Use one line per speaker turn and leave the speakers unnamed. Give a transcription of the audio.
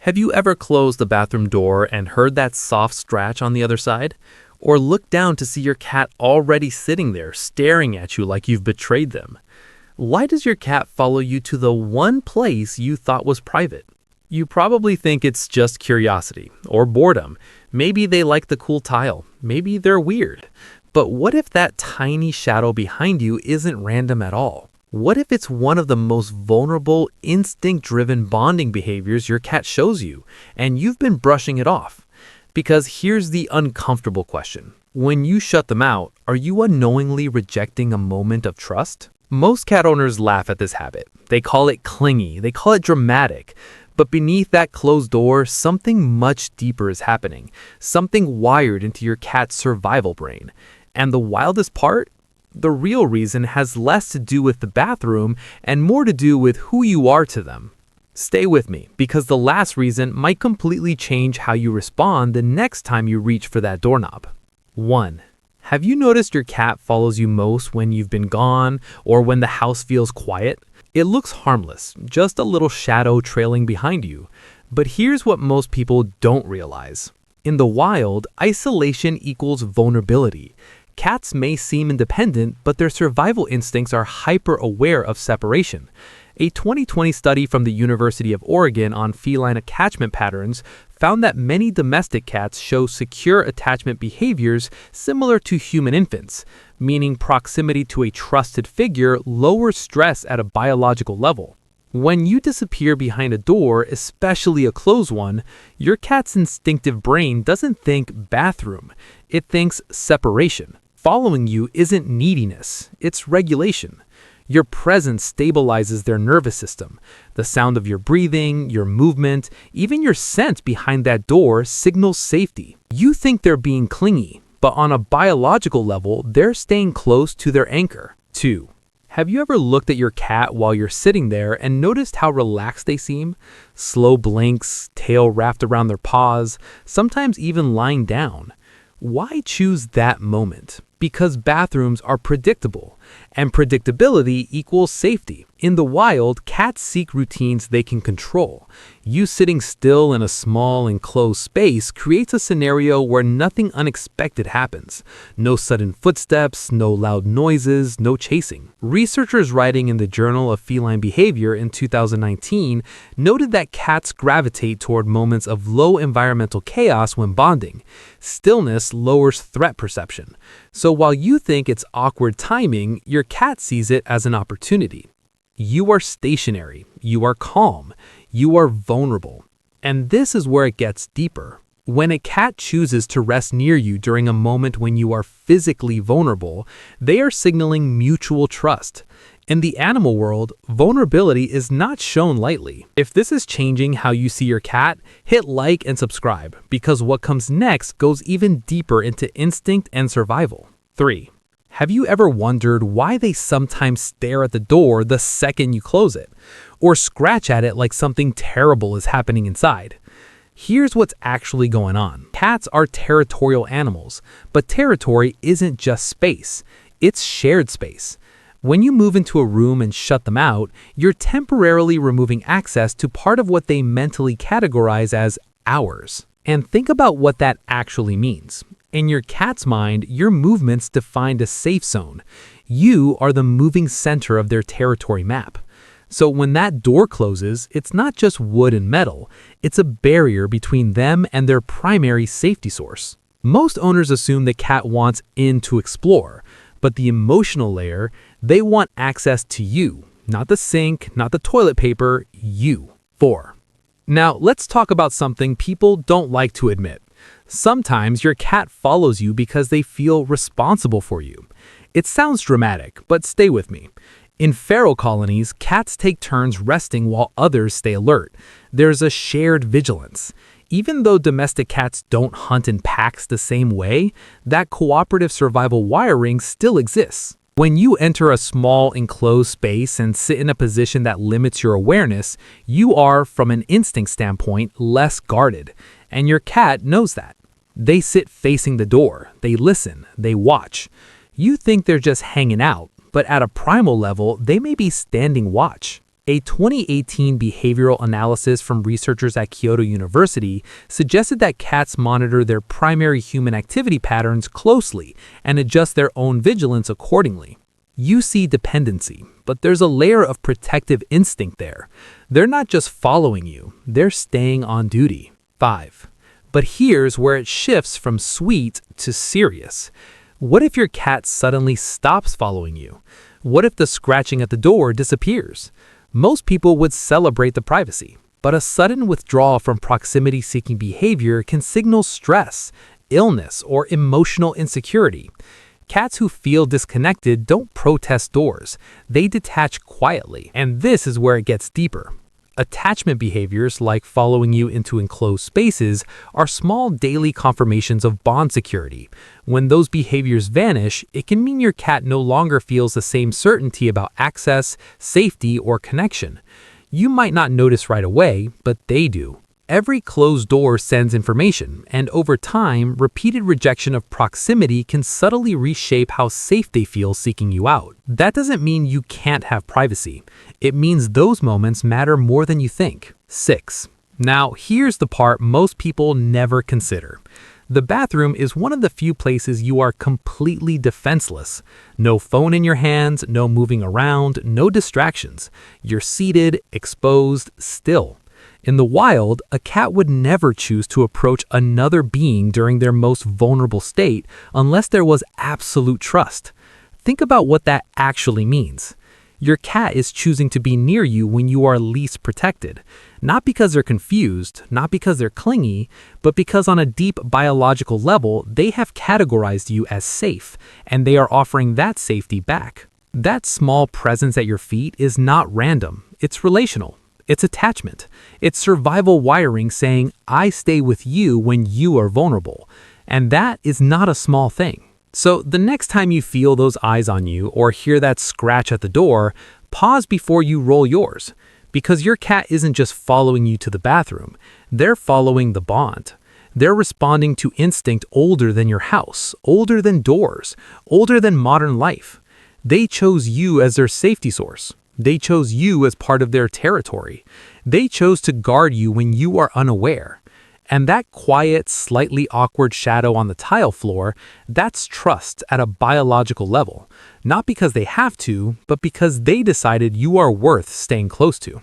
Have you ever closed the bathroom door and heard that soft scratch on the other side? Or looked down to see your cat already sitting there staring at you like you've betrayed them? Why does your cat follow you to the one place you thought was private? You probably think it's just curiosity or boredom. Maybe they like the cool tile. Maybe they're weird. But what if that tiny shadow behind you isn't random at all? What if it's one of the most vulnerable, instinct-driven bonding behaviors your cat shows you, and you've been brushing it off? Because here's the uncomfortable question. When you shut them out, are you unknowingly rejecting a moment of trust? Most cat owners laugh at this habit. They call it clingy, they call it dramatic. But beneath that closed door, something much deeper is happening. Something wired into your cat's survival brain. And the wildest part? The real reason has less to do with the bathroom and more to do with who you are to them. Stay with me, because the last reason might completely change how you respond the next time you reach for that doorknob. 1. Have you noticed your cat follows you most when you've been gone or when the house feels quiet? It looks harmless, just a little shadow trailing behind you. But here's what most people don't realize. In the wild, isolation equals vulnerability. Cats may seem independent, but their survival instincts are hyper-aware of separation. A 2020 study from the University of Oregon on feline attachment patterns found that many domestic cats show secure attachment behaviors similar to human infants, meaning proximity to a trusted figure lowers stress at a biological level. When you disappear behind a door, especially a closed one, your cat's instinctive brain doesn't think bathroom, it thinks separation. Following you isn't neediness, it's regulation. Your presence stabilizes their nervous system. The sound of your breathing, your movement, even your scent behind that door signals safety. You think they're being clingy, but on a biological level, they're staying close to their anchor. 2. Have you ever looked at your cat while you're sitting there and noticed how relaxed they seem? Slow blinks, tail wrapped around their paws, sometimes even lying down. Why choose that moment? Because bathrooms are predictable, and predictability equals safety. In the wild, cats seek routines they can control. You sitting still in a small, enclosed space creates a scenario where nothing unexpected happens. No sudden footsteps, no loud noises, no chasing. Researchers writing in the Journal of Feline Behavior in 2019 noted that cats gravitate toward moments of low environmental chaos when bonding. Stillness lowers threat perception. So while you think it's awkward timing, your cat sees it as an opportunity. You are stationary, you are calm, you are vulnerable. And this is where it gets deeper. When a cat chooses to rest near you during a moment when you are physically vulnerable, they are signaling mutual trust. In the animal world, vulnerability is not shown lightly. If this is changing how you see your cat, hit like and subscribe, because what comes next goes even deeper into instinct and survival. 3. Have you ever wondered why they sometimes stare at the door the second you close it, or scratch at it like something terrible is happening inside? Here's what's actually going on. Cats are territorial animals, but territory isn't just space, it's shared space. When you move into a room and shut them out, you're temporarily removing access to part of what they mentally categorize as ours. And think about what that actually means. In your cat's mind, your movements defined a safe zone. You are the moving center of their territory map. So when that door closes, it's not just wood and metal, it's a barrier between them and their primary safety source. Most owners assume the cat wants in to explore, but the emotional layer, they want access to you, not the sink, not the toilet paper, you. 4. Now let's talk about something people don't like to admit. Sometimes your cat follows you because they feel responsible for you. It sounds dramatic, but stay with me. In feral colonies, cats take turns resting while others stay alert. There's a shared vigilance. Even though domestic cats don't hunt in packs the same way, that cooperative survival wiring still exists. When you enter a small enclosed space and sit in a position that limits your awareness, you are, from an instinct standpoint, less guarded. And your cat knows that. They sit facing the door, they listen, they watch. You think they're just hanging out, but at a primal level, they may be standing watch. A 2018 behavioral analysis from researchers at Kyoto University suggested that cats monitor their primary human activity patterns closely and adjust their own vigilance accordingly. You see dependency, but there's a layer of protective instinct there. They're not just following you, they're staying on duty. 5. But here's where it shifts from sweet to serious. What if your cat suddenly stops following you? What if the scratching at the door disappears? Most people would celebrate the privacy, but a sudden withdrawal from proximity-seeking behavior can signal stress, illness, or emotional insecurity. Cats who feel disconnected don't protest doors. They detach quietly, and this is where it gets deeper. Attachment behaviors, like following you into enclosed spaces, are small daily confirmations of bond security. When those behaviors vanish, it can mean your cat no longer feels the same certainty about access, safety, or connection. You might not notice right away, but they do. Every closed door sends information, and over time, repeated rejection of proximity can subtly reshape how safe they feel seeking you out. That doesn't mean you can't have privacy. It means those moments matter more than you think. 6. Now, here's the part most people never consider. The bathroom is one of the few places you are completely defenseless. No phone in your hands, no moving around, no distractions. You're seated, exposed, still. In the wild, a cat would never choose to approach another being during their most vulnerable state unless there was absolute trust. Think about what that actually means. Your cat is choosing to be near you when you are least protected, not because they're confused, not because they're clingy, but because on a deep biological level, they have categorized you as safe, and they are offering that safety back. That small presence at your feet is not random, it's relational. It's attachment. It's survival wiring saying, I stay with you when you are vulnerable. And that is not a small thing. So the next time you feel those eyes on you or hear that scratch at the door, pause before you roll yours. Because your cat isn't just following you to the bathroom. They're following the bond. They're responding to instinct older than your house, older than doors, older than modern life. They chose you as their safety source. They chose you as part of their territory. They chose to guard you when you are unaware. And that quiet, slightly awkward shadow on the tile floor, that's trust at a biological level. Not because they have to, but because they decided you are worth staying close to.